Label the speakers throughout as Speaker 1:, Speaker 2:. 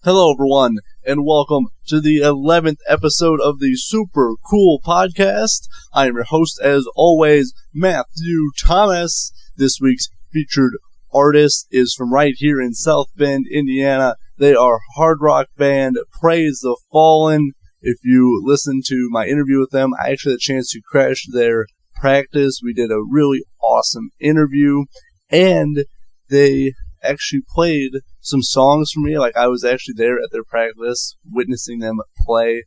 Speaker 1: Hello, everyone, and welcome to the 11th episode of the Super Cool Podcast. I am your host, as always, Matthew Thomas. This week's featured artist is from right here in South Bend, Indiana. They are hard rock band Praise the Fallen. If you listen to my interview with them, I actually had a chance to crash their practice. We did a really awesome interview, and they actually played some songs for me. Like, I was actually there at their practice, witnessing them play.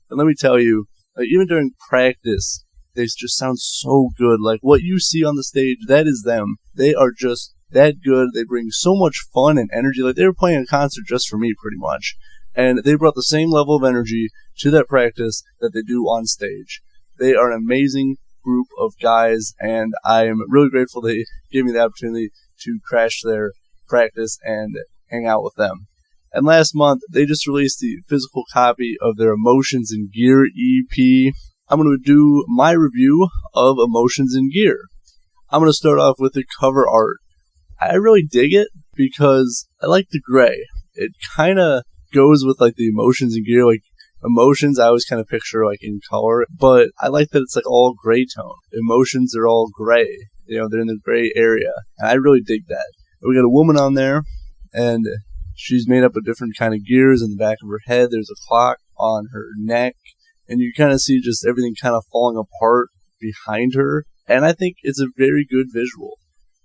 Speaker 1: And let me tell you, even during practice, they just sound so good. Like, what you see on the stage, that is them. They are just that good. They bring so much fun and energy. Like, they were playing a concert just for me, pretty much. And they brought the same level of energy to that practice that they do on stage. They are an amazing group of guys, and I am really grateful they gave me the opportunity to crash their practice and hang out with them. And last month, they just released the physical copy of their Emotions in Gear EP. I'm going to do my review of Emotions in Gear. I'm going to start off with the cover art. I really dig it because I like the gray. It kind of goes with like the Emotions in Gear. Like, emotions, I always kind of picture like in color, but I like that it's like all gray tone. Emotions are all gray. You know, they're in the gray area, and I really dig that. We got a woman on there, and she's made up of different kind of gears in the back of her head. There's a clock on her neck, and you kind of see just everything kind of falling apart behind her. And I think it's a very good visual.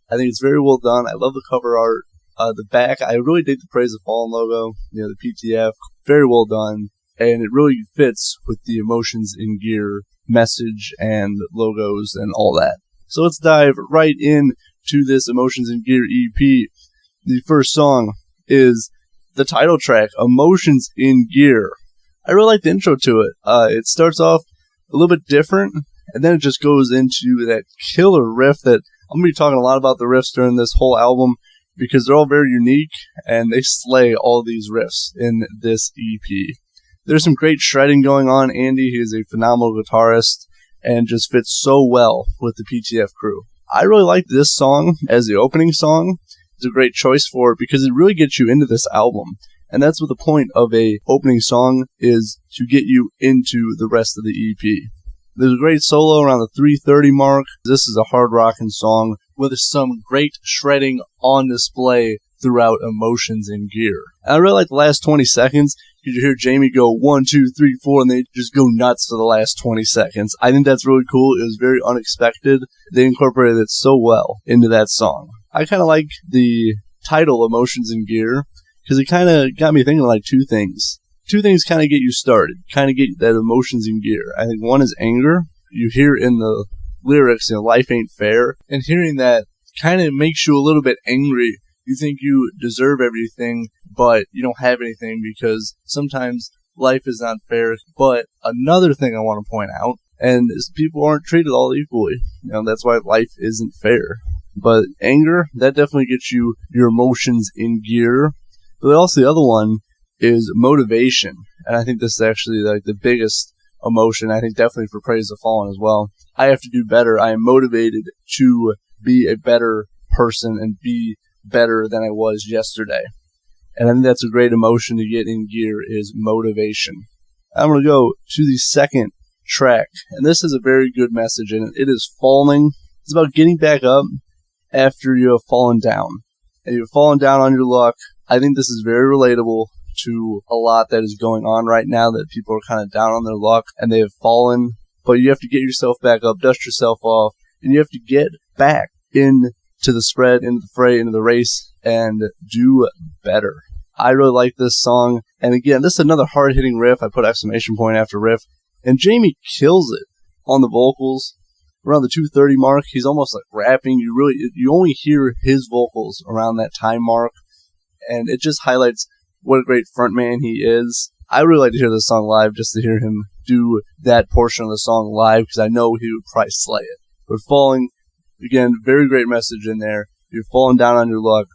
Speaker 1: I think it's very well done. I love the cover art. The back, I really dig the Praise the Fallen logo, the PTF. Very well done, and it really fits with the Emotions in Gear message and logos and all that. So let's dive right in to this Emotions in Gear EP. The first song is the title track, Emotions in Gear. I really like the intro to it. It starts off a little bit different, and then it just goes into that killer riff that I'm going to be talking a lot about the riffs during this whole album, because they're all very unique, and they slay all these riffs in this EP. There's some great shredding going on. Andy, he is a phenomenal guitarist, and just fits so well with the PTF crew. I really like this song as the opening song. It's a great choice for it because it really gets you into this album. And that's what the point of a opening song is, to get you into the rest of the EP. There's a great solo around the 3:30 mark. This is a hard rockin' song with some great shredding on display throughout Emotions in Gear. And I really like the last 20 seconds. You hear Jamie go 1, 2, 3, 4, and they just go nuts for the last 20 seconds. I think that's really cool. It was very unexpected. They incorporated it so well into that song. I kind of like the title, Emotions in Gear, because it kind of got me thinking like two things. Two things kind of get you started, kind of get that emotions in gear. I think one is anger. You hear in the lyrics, life ain't fair. And hearing that kind of makes you a little bit angry. You think you deserve everything, but you don't have anything because sometimes life is not fair. But another thing I want to point out, and is people aren't treated all equally. That's why life isn't fair. But anger, that definitely gets you your emotions in gear. But also the other one is motivation. And I think this is actually like the biggest emotion, I think definitely for Praise the Fallen as well. I have to do better. I am motivated to be a better person and be better than I was yesterday. And I think that's a great emotion to get in gear, is motivation. I'm going to go to the second track, and this is a very good message, and it is Falling. It's about getting back up after you have fallen down. And you've fallen down on your luck. I think this is very relatable to a lot that is going on right now, that people are kind of down on their luck and they have fallen. But you have to get yourself back up, dust yourself off, and you have to get back into the spread, into the fray, into the race, and do better. I really like this song. And again, this is another hard-hitting riff. I put exclamation point after riff. And Jamie kills it on the vocals. Around the 2:30 mark, he's almost like rapping. You only hear his vocals around that time mark. And it just highlights what a great frontman he is. I really like to hear this song live, just to hear him do that portion of the song live, because I know he would probably slay it. But Falling, again, very great message in there. You're falling down on your luck,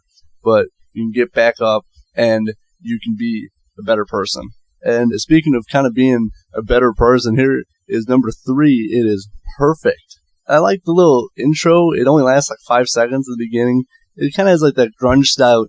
Speaker 1: but you can get back up and you can be a better person. And speaking of kind of being a better person, here is number 3. It is Perfect. I like the little intro. It only lasts like 5 seconds at the beginning. It kind of has like that grunge style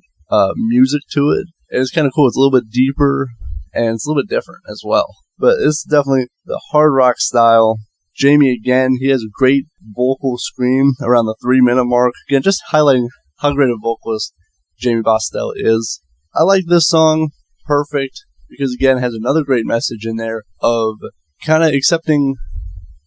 Speaker 1: music to it. It's kind of cool. It's a little bit deeper, and it's a little bit different as well. But it's definitely the hard rock style. Jamie, again, he has a great vocal scream around the 3-minute mark. Again, just highlighting how great a vocalist Jamie Bostel is. I like this song, Perfect, because, again, it has another great message in there of kind of accepting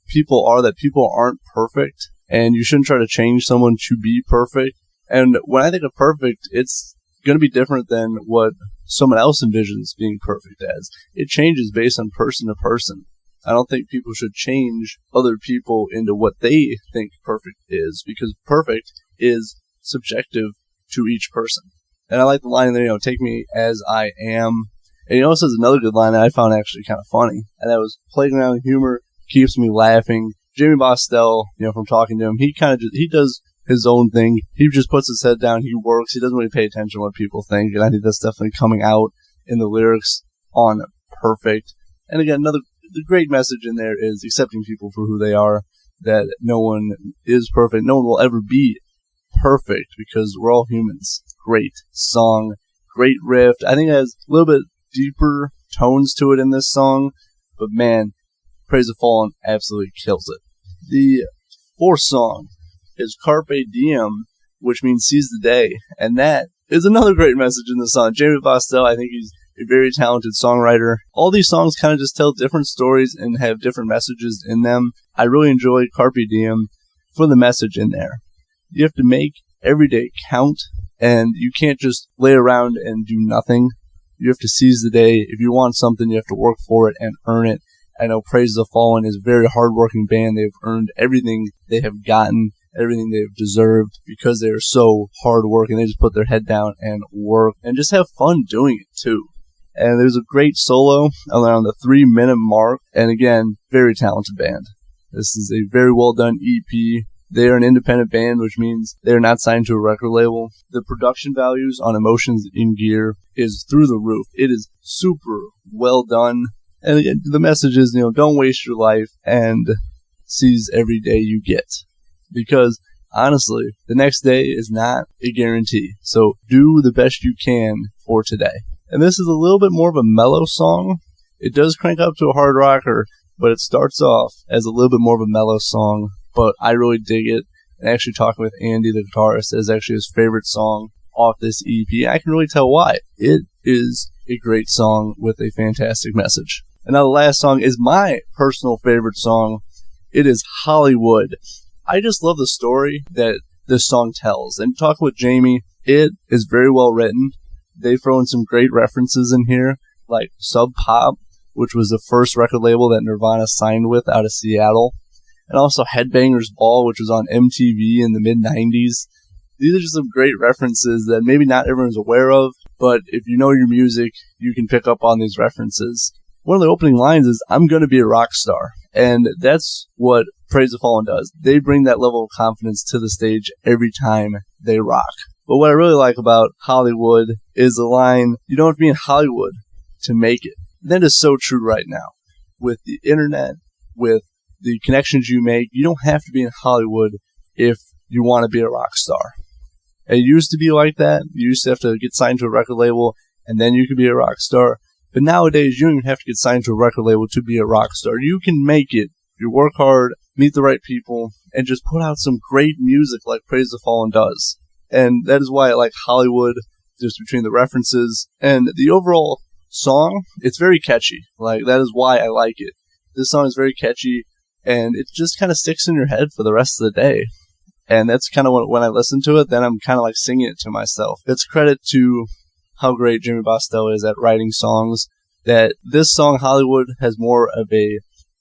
Speaker 1: that people aren't perfect, and you shouldn't try to change someone to be perfect. And when I think of perfect, it's going to be different than what someone else envisions being perfect as. It changes based on person to person. I don't think people should change other people into what they think perfect is, because perfect is subjective to each person. And I like the line there, take me as I am. And he also has another good line that I found actually kind of funny, and that was, playground humor keeps me laughing. Jamie Bostel, from talking to him, he does his own thing. He just puts his head down, he works, he doesn't really pay attention to what people think, and I think that's definitely coming out in the lyrics on Perfect. And again, the great message in there is accepting people for who they are, that no one is perfect, no one will ever be perfect, because we're all humans. Great song, great riff. I think it has a little bit deeper tones to it in this song, but man, Praise the Fallen absolutely kills it. The fourth song is Carpe Diem, which means seize the day, and that is another great message in the song. Jamie Bostel, I think he's a very talented songwriter. All these songs kind of just tell different stories and have different messages in them. I really enjoyed Carpe Diem for the message in there. You have to make every day count, and you can't just lay around and do nothing. You have to seize the day. If you want something, you have to work for it and earn it. I know Praise the Fallen is a very hardworking band. They've earned everything they have gotten, everything they've deserved, because they're so hardworking. They just put their head down and work and just have fun doing it too. And there's a great solo around the 3-minute mark. And again, very talented band. This is a very well done EP. They are an independent band, which means they're not signed to a record label. The production values on Emotions in Gear is through the roof. It is super well done. And again, the message is, don't waste your life and seize every day you get. Because, honestly, the next day is not a guarantee. So do the best you can for today. And this is a little bit more of a mellow song. It does crank up to a hard rocker, but it starts off as a little bit more of a mellow song. But I really dig it. And actually talking with Andy, the guitarist, is actually his favorite song off this EP. I can really tell why. It is a great song with a fantastic message. And now the last song is my personal favorite song. It is Hollywood. I just love the story that this song tells. And talking with Jamie, it is very well written. They throw in some great references in here, like Sub Pop, which was the first record label that Nirvana signed with out of Seattle. And also Headbangers Ball, which was on MTV in the mid-90s. These are just some great references that maybe not everyone's aware of, but if you know your music, you can pick up on these references. One of the opening lines is, I'm going to be a rock star. And that's what Praise the Fallen does. They bring that level of confidence to the stage every time they rock. But what I really like about Hollywood is the line, you don't have to be in Hollywood to make it. That is so true right now. With the internet, with the connections you make, you don't have to be in Hollywood if you want to be a rock star. It used to be like that. You used to have to get signed to a record label, and then you could be a rock star. But nowadays, you don't even have to get signed to a record label to be a rock star. You can make it. You work hard, meet the right people, and just put out some great music like Praise the Fallen does. And that is why I like Hollywood, just between the references. And the overall song, it's very catchy. That is why I like it. This song is very catchy, and it just kind of sticks in your head for the rest of the day. And that's kind of when I listen to it, then I'm kind of singing it to myself. It's credit to how great Jamie Bostel is at writing songs, that this song, Hollywood, has more of a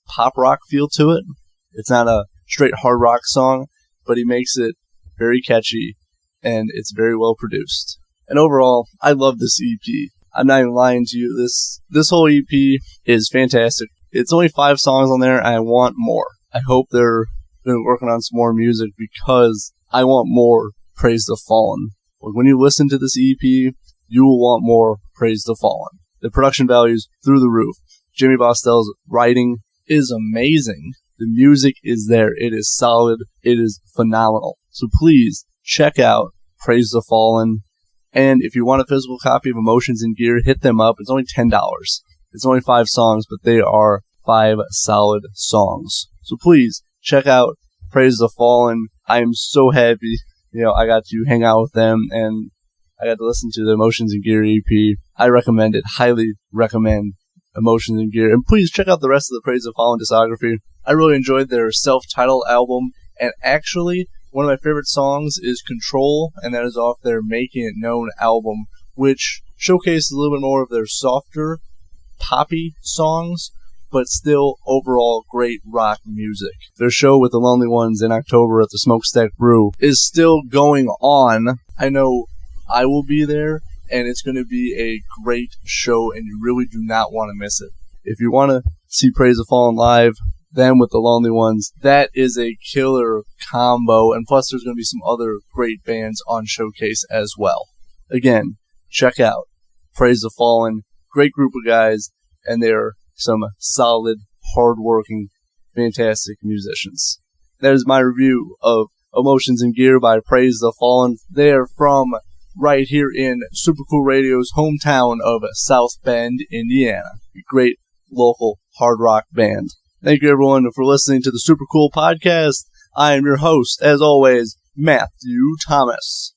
Speaker 1: pop rock feel to it. It's not a straight hard rock song, but he makes it very catchy, and it's very well produced. And overall, I love this EP. I'm not even lying to you. This whole EP is fantastic. It's only 5 songs on there, and I want more. I hope they're working on some more music, because I want more Praise the Fallen. When you listen to this EP, you will want more Praise the Fallen. The production values through the roof. Jamie Bostel's writing is amazing. The music is there. It is solid. It is phenomenal. So please check out Praise the Fallen And if you want a physical copy of Emotions in Gear, hit them up. It's only $10. It's only 5 songs, but they are 5 solid songs. So please check out Praise the Fallen. I am so happy, I got to hang out with them and I got to listen to the Emotions in Gear EP. I recommend it, highly recommend Emotions in Gear. And please check out the rest of the Praise the Fallen discography. I really enjoyed their self-titled album, and actually, one of my favorite songs is Control, and that is off their Making It Known album, which showcases a little bit more of their softer, poppy songs, but still overall great rock music. Their show with the Lonely Ones in October at the Smokestack Brew is still going on. I know I will be there, and it's going to be a great show, and you really do not want to miss it. If you want to see Praise the Fallen live, them with the Lonely Ones, that is a killer combo, and plus there's going to be some other great bands on Showcase as well. Again, check out Praise the Fallen, great group of guys, and they're some solid, hard-working, fantastic musicians. That is my review of Emotions in Gear by Praise the Fallen. They're from right here in Super Cool Radio's hometown of South Bend, Indiana. A great local hard rock band. Thank you, everyone, for listening to the Super Cool Podcast. I am your host, as always, Matthew Thomas.